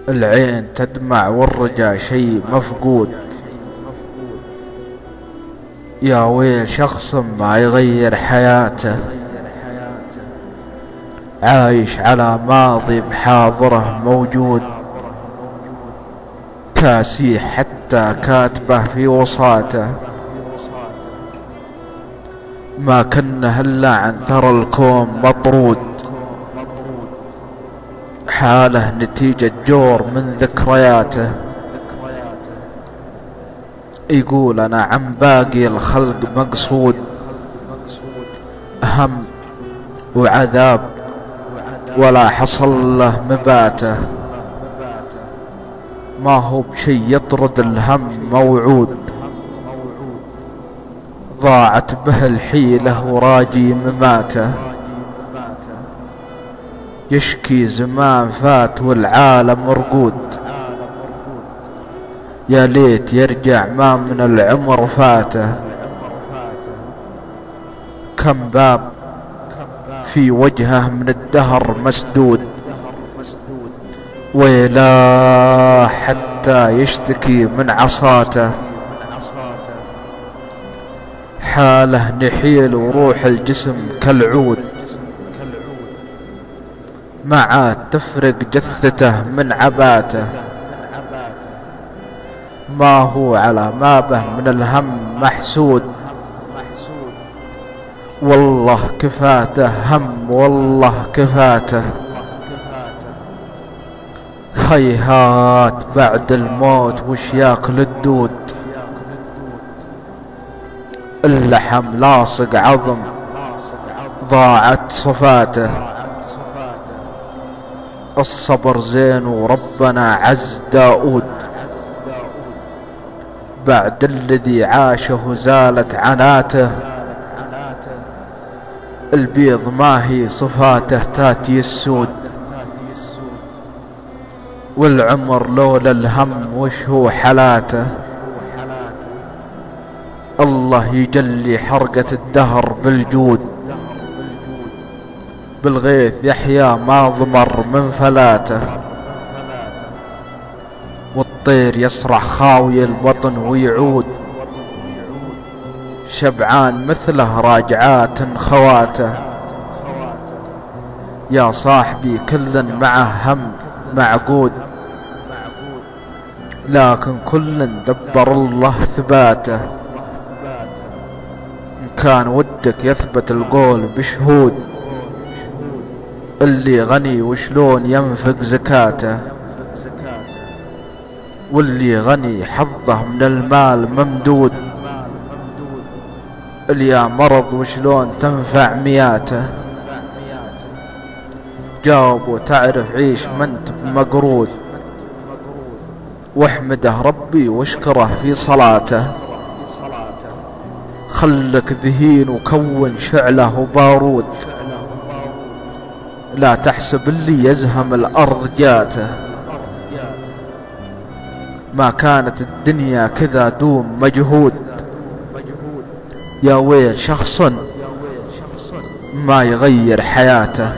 العين تدمع والرجا شي مفقود. يا ويل شخص ما يغير حياته، عايش على ماضي بحاضره موجود، كاسي حتى كاتبه في وصاته، ما كنه إلا عن ثرى الكون مطرود، حاله نتيجة جور من ذكرياته، يقول أنا عن باقي الخلق مقصود، هم وعذاب ولا حصل له مباته، ما هو بشي يطرد الهم موعود، ضاعت به الحيلة وراجي مماته، يشكي زمان فات والعالم رقود، يا ليت يرجع ما من العمر فاته، كم باب في وجهه من الدهر مسدود، ويلا حتى يشتكي من عصاته، حاله نحيل وروح الجسم كالعود، ما عاد تفرق جثته من عباته، ما هو على ما به من الهم محسود، والله كفاته هم والله كفاته، هيهات بعد الموت وش ياكل الدود، اللحم لاصق عظم ضاعت صفاته، الصبر زين وربنا عز داود، بعد الذي عاشه زالت عناته، البيض ما هي صفاته تاتي السود، والعمر لولا الهم وش هو حلاته، الله يجلي حرقة الدهر بالجود، بالغيث يحيا ما ضمر من فلاته، والطير يصرح خاوي البطن ويعود، شبعان مثله راجعات خواته، يا صاحبي كل معه هم معقود، لكن كل دبر الله ثباته، إن كان ودك يثبت القول بشهود، اللي غني وشلون ينفق زكاته، واللي غني حظه من المال ممدود، اللي مرض وشلون تنفع مياته، جاوب وتعرف عيش منت بمقرود، واحمده ربي واشكره في صلاته، خلك ذهين وكون شعله وبارود، لا تحسب اللي يزهم الأرض جاته، ما كانت الدنيا كذا دوم مجهود، يا ويل شخص ما يغير حياته.